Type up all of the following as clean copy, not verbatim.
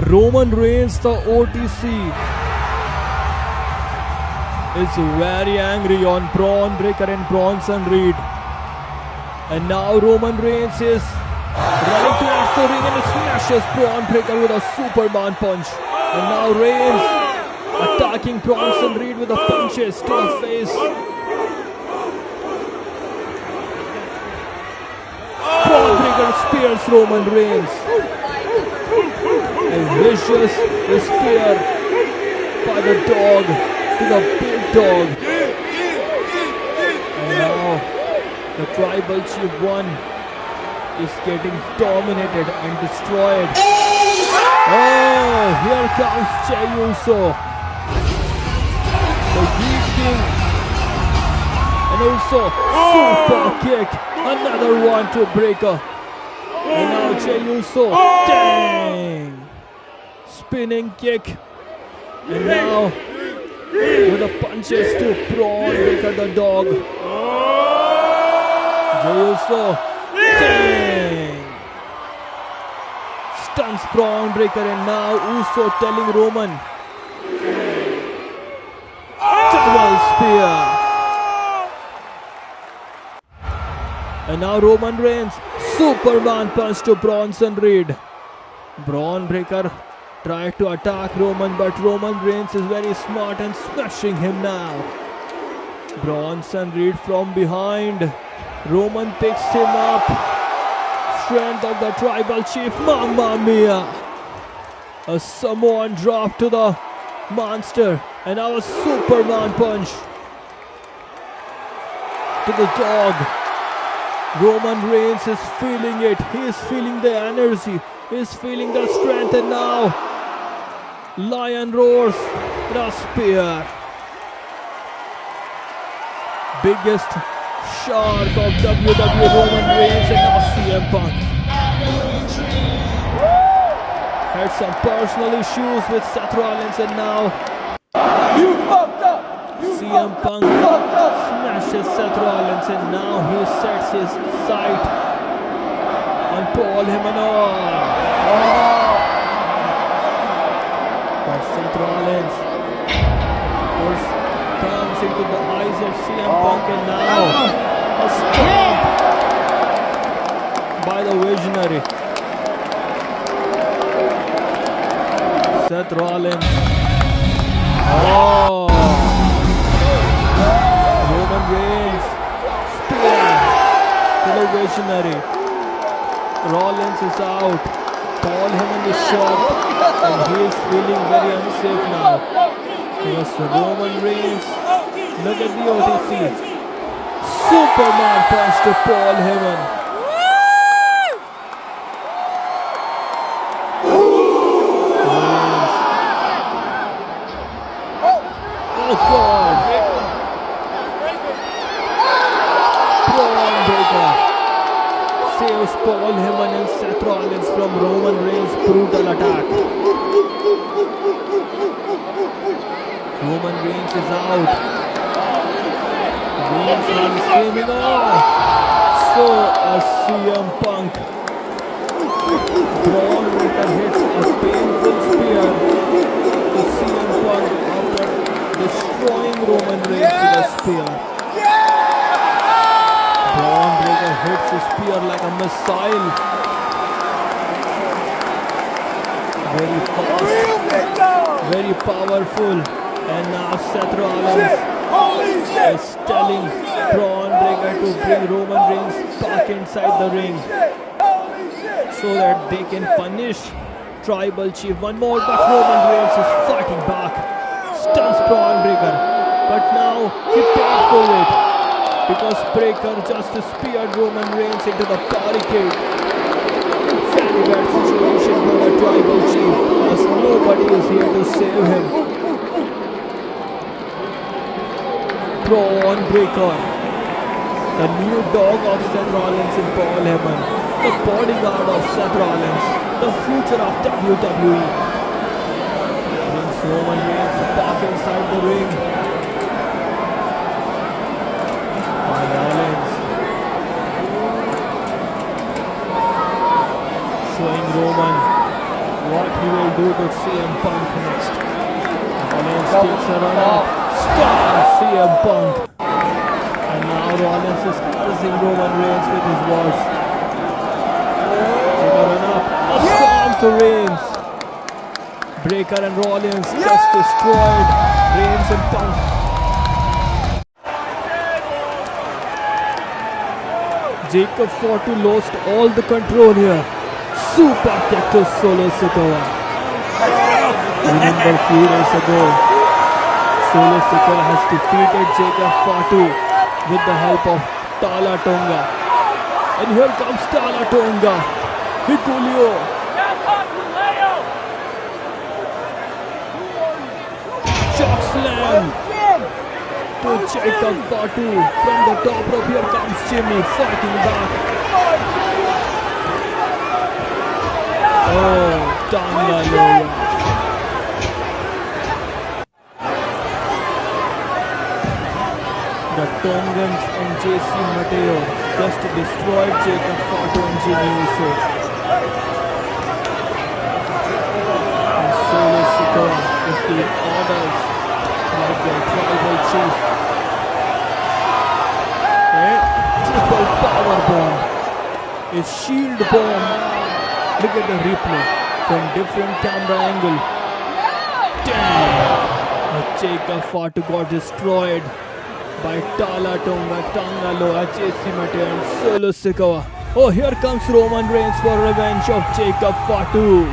Roman Reigns, the OTC, is very angry on Braun Breaker and Bronson Reed. And now Roman Reigns is running towards the ring and smashes Braun Breaker with a Superman punch. And now Reigns attacking Bronson Reed with the punches to the face. Braun Breaker spears Roman Reigns. A vicious spear by the dog to the big dog. And now the Tribal Chief 1 is getting dominated and destroyed. Oh, here comes Jey Uso, the Heat King, and also super kick, another one to Breaker. And now Jey Uso, dang, spinning kick, and now with the punches to Braun Breaker the dog. Jey Uso, dang, stuns Braun Breaker, and now Uso telling Roman, double spear. And now Roman Reigns, Superman punch to Bronson Reed. Braun Breaker tried to attack Roman, but Roman Reigns is very smart and smashing him now. Bronson Reed from behind. Roman picks him up. Strength of the Tribal Chief, Mamma Mia. A Samoan drop to the monster, and now a Superman punch to the dog. Roman Reigns is feeling it. He is feeling the energy. He is feeling the strength, and now Lion roars, the spear. Biggest shark of WWE, Roman Reigns, and now CM Punk. Had some personal issues with Seth Rollins, and now You fucked up! CM Punk smashes Seth Rollins, and now he sets his sight on Paul Heyman. But Seth Rollins comes into the eyes of CM Punk, and now a stomp by the Visionary. Seth Rollins. Oh! Roman Reigns. Spear to the Visionary. Rollins is out. Paul Heyman is shocked, and he is feeling very unsafe now. Yes, Roman Reigns. Look at the OTC. Superman punch to Paul Heyman. Reigns. Oh God. Braun Breaker saves Paul Heyman and Seth Rollins from Roman Reigns' brutal attack. Roman Reigns is out. Reigns runs screaming off. So a CM Punk. Braun Breaker hits a painful spear to CM Punk after destroying Roman Reigns with a spear. Braun Breaker hits his spear like a missile. Very fast, very powerful. And now Seth Rollins is telling Braun Breaker to bring Roman Reigns back inside the ring so that they can punish Tribal Chief one more. But Roman Reigns is fighting back, stuns Braun Breaker, but now he paid for it because Breaker just speared Roman Reigns into the barricade. Very bad situation for the Tribal Chief, as nobody is here to save him. Braun Breaker, the new dog of Seth Rollins and Paul Heyman, the bodyguard of Seth Rollins, the future of WWE. Brings Roman Reigns back inside the ring. Rollins showing Roman what he will do to CM Punk next. Rollins takes a run up, stuns CM Punk. And now Rollins is cursing Roman Reigns with his words. Take a run up, a storm to Reigns. Breaker and Rollins just destroyed Reigns and Punk. Jacob Fatu lost all the control here. Super kick to Solo Sikoa. Remember a few days ago, Solo Sikoa has defeated Jacob Fatu with the help of Tala Tonga. And here comes Tala Tonga. Hikuleo. Shock slam to Jacob Fatu from the top rope. Here comes Jimmy fighting back. Oh, Tonga Loya. The Tongans and JC Mateo just destroyed Jacob Fatu and Jimmy Uso. And Solo Sikoa is giving orders like their tribal chief. Triple power bomb. A shield bomb. Look at the replay from different camera angle. Damn! Jacob Fatu got destroyed by Tala Tonga, Tonga Loa, JC Mateo and Solo Sikoa. Oh, here comes Roman Reigns for revenge of Jacob Fatu.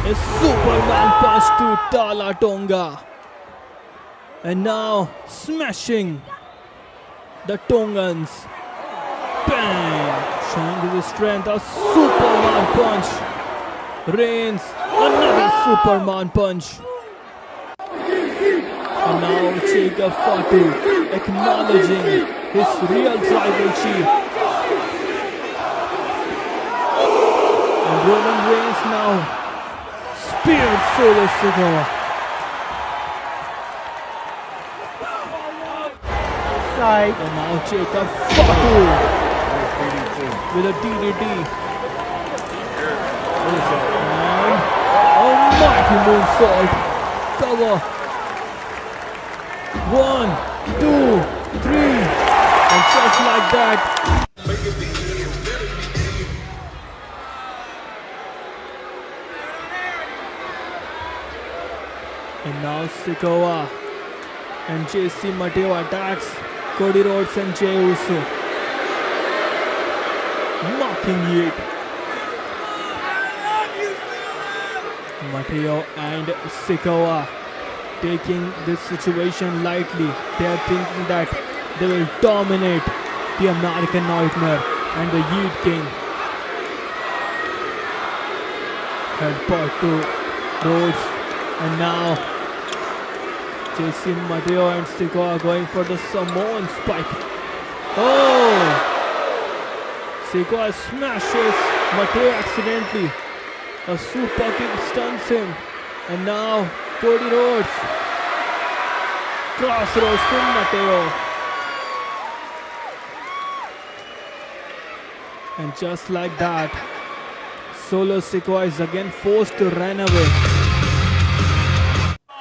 A Superman punch to Tala Tonga. And now smashing the Tongans. Bang! Showing his strength. A Superman punch. Reigns. Another Superman punch. And now Jacob Fatu acknowledging his real tribal chief. And Roman Reigns now spears Solo Sikoa. And now Jacob Fatu with a DDT. And a mighty moonsault. Cover. 1, 2, 3. And just like that. And now Sikoa and JC Mateo attacks Cody Rhodes and Jey Uso. Mocking it. Mateo and Sikoa taking this situation lightly. They are thinking that they will dominate the American Nightmare and the Yeet King. Headbutt to Rhodes. And now JC Mateo and Sikoa going for the Samoan spike. Oh! Sikoa smashes Mateo accidentally. A super kick stuns him. And now Cody Rhodes. Crossroads to Mateo. And just like that, Solo Sikoa is again forced to run away.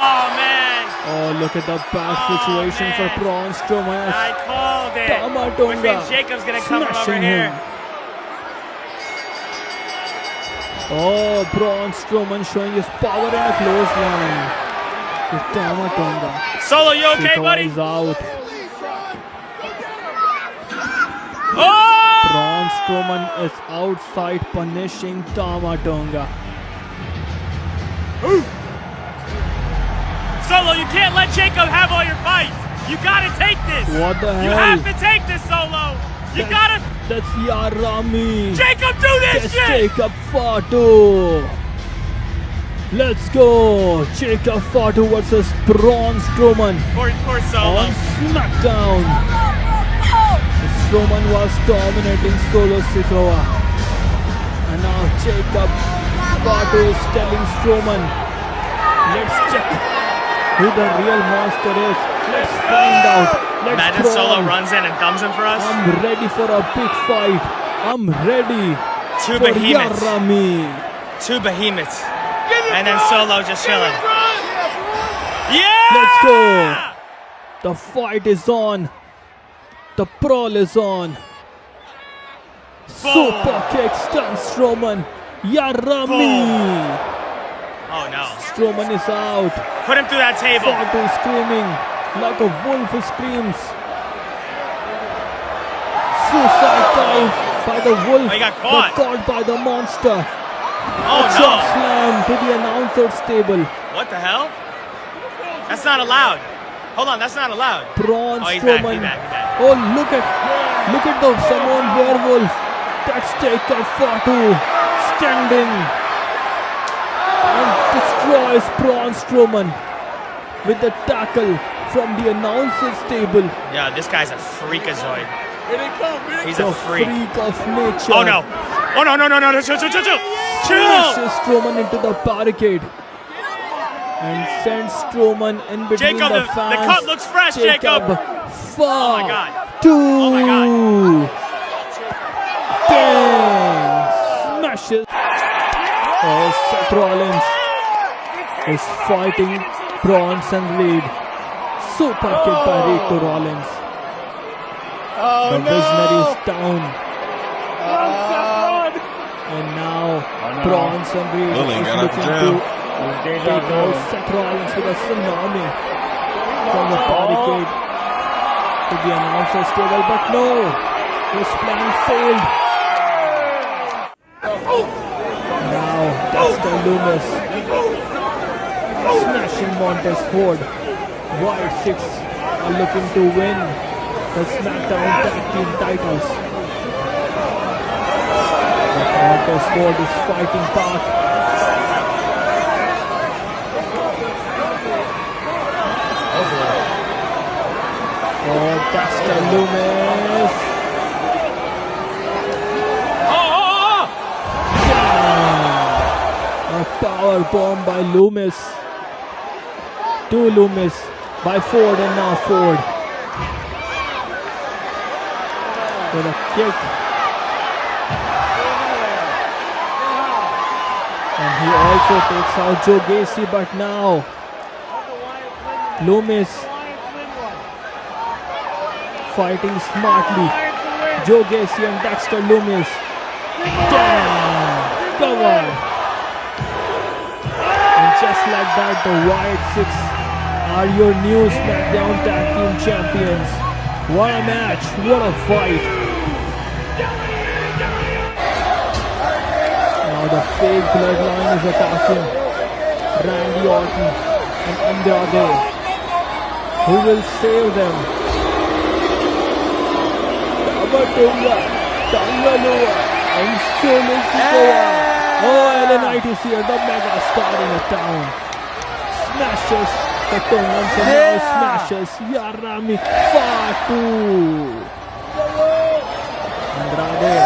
Oh man! Oh, look at the back situation man. for Braun Strowman. I called it. Tama Which Tonga means Jacob's gonna come from over smashing here. him. Oh, Braun Strowman showing his power in a close line. With Tama Tonga. Solo, you okay, Sikoa buddy? is out. Oh! Braun Strowman is outside punishing Tama Tonga. Solo, you can't let Jacob have all your fights. You gotta take this. What the hell? You have to take this, Solo. You gotta. That's Yarami. Jacob, do this That's shit. Jacob Fatu. Let's go. Jacob Fatu versus Braun Strowman Poor Solo. on SmackDown. Strowman was dominating Solo Sikoa. And now Jacob Fatu is telling Strowman, let's check who the real monster is. Let's find out. Let's Imagine Solo Braun. runs in and thumbs him for us. I'm ready for a big fight. I'm ready. Two for behemoths. Yarami. Two behemoths. And then Solo just chilling. Yeah! Let's go. The fight is on. The brawl is on. Super kick stuns Strowman. Yarami. Oh no. Strowman is out. Put him through that table. Fatu screaming like a wolf who screams. Suicide dive by the wolf, Oh, he got but caught. caught by the monster. Oh Choke no. slam to the announcer's table. What the hell? That's not allowed. Hold on, that's not allowed. Braun Oh, he's back, Strowman. he's back, he's back. Oh, look at the Samoan werewolf. That's Jacob Fatu standing and destroys Braun Strowman with the tackle from the announcer's table. Yeah, this guy's a freakazoid. He's The a freak. of nature. Oh no. Oh no, no, no, no, no, chill. Smashes Strowman into the barricade and sends Strowman in between Jacob, the the fans. cut looks fresh, Jacob. Far Oh my God. two. Oh my God. Dang. Smashes. Oh, Seth Rollins is fighting Bronson Reed. Super kick by Reed to Rollins. The visionary is down. And now Bronson Reed Lillian is got out looking the to jam. take out Seth Rollins with a tsunami from the barricade to the announcer's table, but no, his plan failed. Now Dexter Lumis smashing Montez Ford. White Six are looking to win the SmackDown Tag Team titles. But Montez Ford is fighting back. Oh, Dexter Lumis. A power bomb by Lumis. To Lumis by Ford, and now Ford with a kick. And he also takes out Joe Gacy, but now Lumis fighting smartly. Joe Gacy and Dexter Lumis. Damn! Cover! And just like that, the White Six are your new SmackDown Tag Team Champions. What a match! What a fight! Now the fake bloodline is attacking Randy Orton and Andrade. Who will save them? Tamatonga, Tangaloa, and Solo Sikoa. Oh, LNIT here, the mega star in the town. Smashes the Tongans and now smashes Yarami Fatu. Andrade.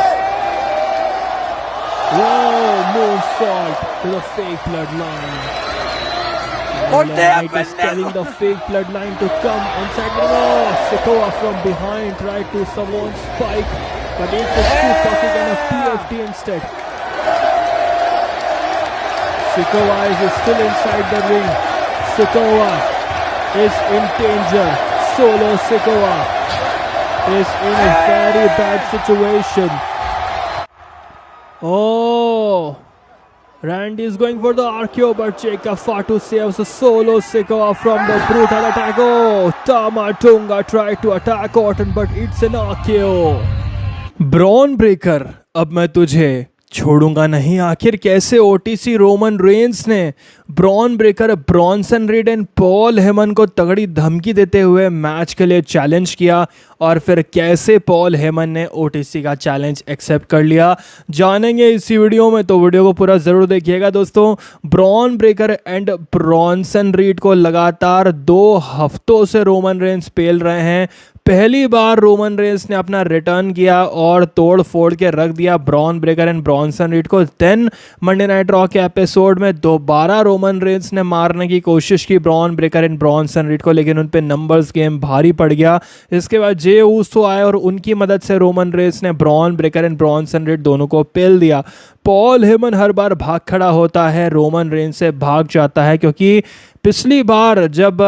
Whoa, moonsault to the fake bloodline. LNIT is telling the fake bloodline to come inside. Oh, Sikoa from behind tried to summon Spike, but it's a super kick and a PFT instead. Sikoa is still inside the ring. Sikoa is in danger. Solo Sikoa is in a very bad situation. Oh, Randy is going for the RKO, but Jacob Fatu saves Solo Sikoa from the brutal attack. Oh, Tamatonga tried to attack Orton, but it's an RKO. Braun Breaker, अब मैं तुझे छोड़ूंगा नहीं। आखिर कैसे OTC Roman Reigns ने Bron Breakker, Bronson read and Paul Heyman को तगड़ी धमकी देते हुए मैच के लिए चैलेंज किया, और फिर कैसे पॉल हेमन ने ओटीसी का चैलेंज एक्सेप्ट कर लिया, जानेंगे इसी वीडियो में। तो वीडियो को पूरा ज़रूर देखिएगा दोस्तों। Bronze Breakker and Bronson Reed को लगातार 2 हफ्तों से रोमन रेंस पेल रहे हैं। पहली बार रोमन रेंस ने अपना रिटर्न किया और तोड़ फोड़ के रख दिया bronze Breakker and Bronson Reed को। देन मंडे नाइट रॉ के एपिसोड में दोबारा रोमन रेंस ने मारने की कोशिश की bronze Breakker and Bronson Reed को, लेकिन उन पे नंबर्स गेम भारी पड़ गया। इसके बाद जे ऊसो आए और उनकी मदद से रोमन रेंस ने bronze Breakker and Bronson read दोनों को पेल दिया। पॉल हेमन हर बार भाग खड़ा होता है, रोमन रेंस से भाग जाता है, क्योंकि पिछली बार जब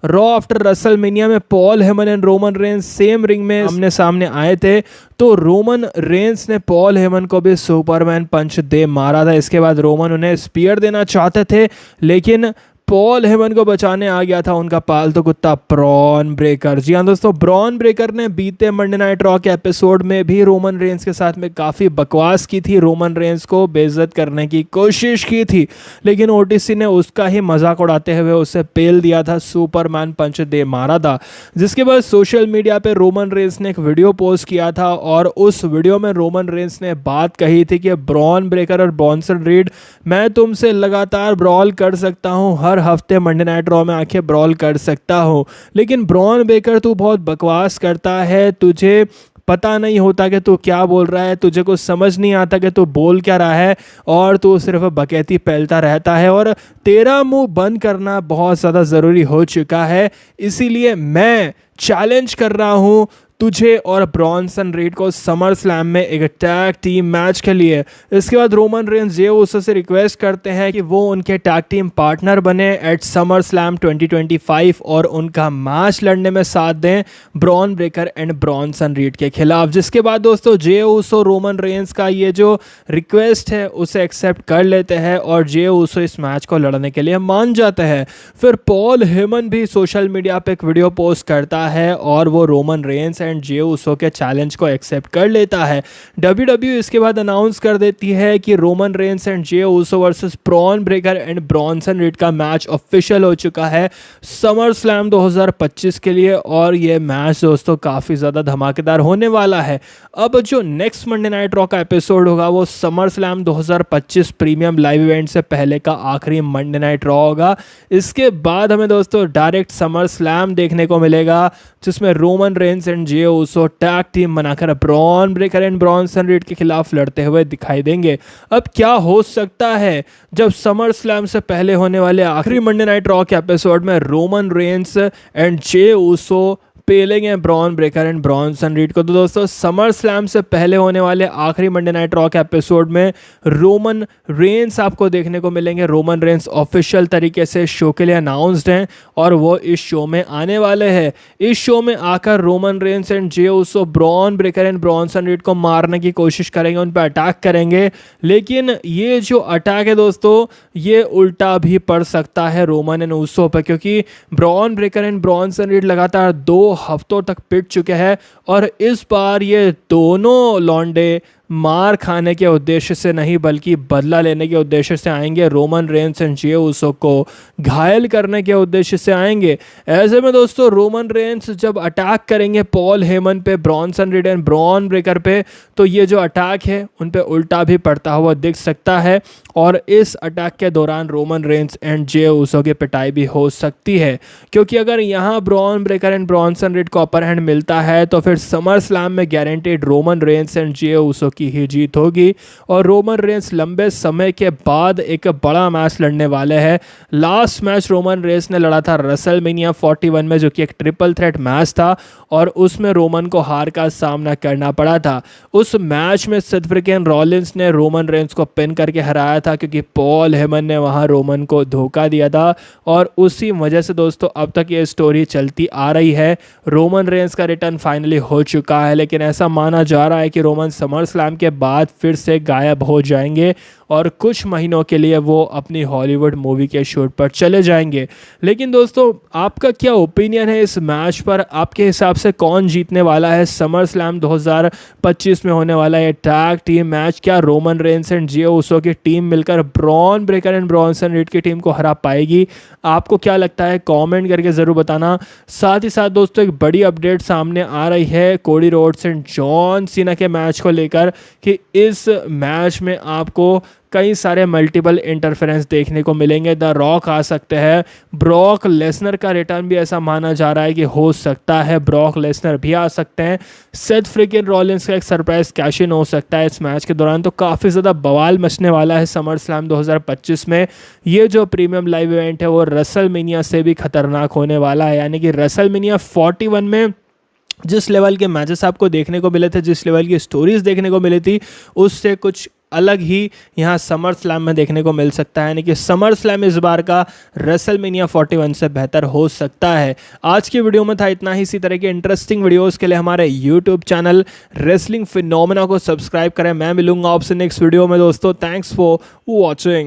रॉ आफ्टर रेसलमेनिया में Paul Heyman and Roman Reigns same ring में आमने सामने आए थे, तो रोमन रेंस ने पॉल हेमन को भी सुपरमैन पंच दे मारा था। इसके बाद रोमन उन्हें स्पीयर देना चाहते थे, लेकिन पॉल हेमन को बचाने आ गया था उनका पालतू कुत्ता ब्रॉन ब्रेकर। जी हाँ दोस्तों, ब्रॉन ब्रेकर ने बीते मंडे नाइट रॉ के एपिसोड में भी रोमन रेंस के साथ में काफ़ी बकवास की थी, रोमन रेंस को बेइज्जत करने की कोशिश की थी, लेकिन ओटीसी ने उसका ही मजाक उड़ाते हुए उसे पेल दिया था, सुपरमैन पंच दे मारा था। जिसके बाद सोशल मीडिया पे रोमन रेंस ने एक वीडियो पोस्ट किया था और उस वीडियो में रोमन रेंस ने बात कही थी कि ब्रॉन ब्रेकर और ब्रॉन्सन रीड, मैं तुमसे लगातार ब्रॉल कर सकता हूँ, हर हफ्ते मंडे नाइट रॉ में आके ब्रॉल कर सकता हूँ, लेकिन ब्रॉन ब्रेकर तू बहुत बकवास करता है, तुझे पता नहीं होता कि तू क्या बोल रहा है, तुझे कुछ समझ नहीं आता कि तू बोल क्या रहा है, और तू सिर्फ बकैती फैलता रहता है और तेरा मुंह बंद करना बहुत ज़्यादा ज़रूरी हो चुका है। इसीलिए मैं चैलेंज कर रहा हूँ तुझे और ब्रॉन्सन रीड को समर स्लैम में एक टैग टीम मैच के लिए। इसके बाद रोमन रेंस जे ऊसो से रिक्वेस्ट करते हैं कि वो उनके टैग टीम पार्टनर बने एट समर स्लैम 2025 और उनका मैच लड़ने में साथ दें bronze Breakker and Bronson Reed के खिलाफ। जिसके बाद दोस्तों जे ऊसो रोमन रेंस का ये जो रिक्वेस्ट है उसे एक्सेप्ट कर लेते हैं और जे ऊसो इस मैच को लड़ने के लिए मान जाते हैं। फिर पॉल हेमन भी सोशल मीडिया पे एक वीडियो पोस्ट करता है और वो Roman Reigns and Jey Uso के चैलेंज को एक्सेप्ट कर लेता है। WWE इसके बाद अनाउंस कर देती है कि Roman Reigns and Jey Uso versus Braun Breakker and Bronson read का मैच ऑफिशियल हो चुका है समर स्लैम 2025 के लिए, और ये मैच दोस्तों काफ़ी ज़्यादा धमाकेदार होने वाला है। अब जो नेक्स्ट मंडे नाइट रॉ का एपिसोड होगा वो summer slam 2025 premium live event से पहले का आखिरी मंडे नाइट रॉ होगा। इसके बाद हमें दोस्तों डायरेक्ट समर स्लैम देखने को मिलेगा, जिसमें Roman Reigns and Jey Uso tag team बनाकर Bron Breakker and Bronson Reed के खिलाफ लड़ते हुए दिखाई देंगे। अब क्या हो सकता है जब समर स्लैम से पहले होने वाले आखिरी मंडे नाइट रॉ के एपिसोड में Roman Reigns and Jey Uso पेलेंगे Bron Breakker and Bronson Reed को। तो दोस्तों समर स्लैम से पहले होने वाले आखिरी मंडे नाइट रॉ के एपिसोड में रोमन रेंस आपको देखने को मिलेंगे। रोमन रेंस ऑफिशियल तरीके से शो के लिए अनाउंस्ड हैं और वो इस शो में आने वाले हैं। इस शो में आकर Roman Reigns and Jey Uso bronze Breakker and Bronson Reed को मारने की कोशिश करेंगे, उन पर अटैक करेंगे, लेकिन ये जो अटैक है दोस्तों ये उल्टा भी पड़ सकता है रोमन एंड ऊसो पर, क्योंकि bronze Breakker and Bronson read लगातार 2 हफ्तों तक पिट चुके हैं और इस बार ये दोनों लौंडे मार खाने के उद्देश्य से नहीं बल्कि बदला लेने के उद्देश्य से आएंगे। Roman Reigns and Jey Uso को घायल करने के उद्देश्य से आएंगे। ऐसे में दोस्तों रोमन रेंस जब अटैक करेंगे पॉल हेमन पे, Bronson read and Bron Breakker पे, तो ये जो अटैक है उन पे उल्टा भी पड़ता हुआ दिख सकता है और इस अटैक के दौरान Roman Reigns and Jey Uso की पिटाई भी हो सकती है, क्योंकि अगर यहाँ bronze Breakker and Bronson Reed को अपर हैंड मिलता है तो फिर समर स्लैम में guaranteed Roman Reigns and Jey Uso की ही जीत होगी और रोमन रेंस लंबे समय के बाद एक बड़ा मैच लड़ने वाले हैं। लास्ट मैच रोमन रेंस ने लड़ा था रेसलमेनिया 41 में, जो कि एक ट्रिपल थ्रेट मैच था और उसमें रोमन को हार का सामना करना पड़ा था। उस मैच में सेथ फ्रीकिन रॉलिंस ने रोमन रेंस को पिन करके हराया था, क्योंकि पॉल हेमन ने वहां रोमन को धोखा दिया था और उसी वजह से दोस्तों अब तक ये स्टोरी चलती आ रही है। रोमन रेंस का रिटर्न फाइनली हो चुका है, लेकिन ऐसा माना जा रहा है कि रोमन समर स्लैम के बाद फिर से गायब हो जाएंगे और कुछ महीनों के लिए वो अपनी हॉलीवुड मूवी के शूट पर चले जाएंगे। लेकिन दोस्तों आपका क्या ओपिनियन है इस मैच पर? आपके हिसाब से कौन जीतने वाला है समर स्लैम 2025 में होने वाला है टैग टीम मैच? क्या Roman Reigns and Jey Uso की टीम मिलकर bronze Breakker and Bronson read की टीम को हरा पाएगी? आपको क्या लगता है कमेंट करके ज़रूर बताना। साथ ही साथ दोस्तों एक बड़ी अपडेट सामने आ रही है Cody Rhodes and John Cena के मैच को लेकर कि इस मैच में आपको कई सारे मल्टीपल इंटरफेरेंस देखने को मिलेंगे। द रॉक आ सकते हैं, ब्रॉक लेसनर का रिटर्न भी ऐसा माना जा रहा है कि हो सकता है, ब्रॉक लेसनर भी आ सकते हैं। सेथ फ्रिकिन रॉलिंस का एक सरप्राइज कैश इन हो सकता है इस मैच के दौरान। तो काफ़ी ज़्यादा बवाल मचने वाला है समर स्लैम 2025 में। ये जो प्रीमियम लाइव इवेंट है वो रसलमेनिया से भी खतरनाक होने वाला है, यानी कि रसलमेनिया 41 में जिस लेवल के मैचेस आपको देखने को मिले थे, जिस लेवल की स्टोरीज देखने को मिली थी, उससे कुछ अलग ही यहाँ समर स्लैम में देखने को मिल सकता है। यानी कि समर स्लैम इस बार का रेसलमेनिया 41 से बेहतर हो सकता है। आज की वीडियो में था इतना ही। इसी तरह के इंटरेस्टिंग वीडियोस के लिए हमारे यूट्यूब चैनल रेसलिंग फिनोमेना को सब्सक्राइब करें। मैं मिलूंगा आपसे नेक्स्ट वीडियो में दोस्तों। Thanks for watching.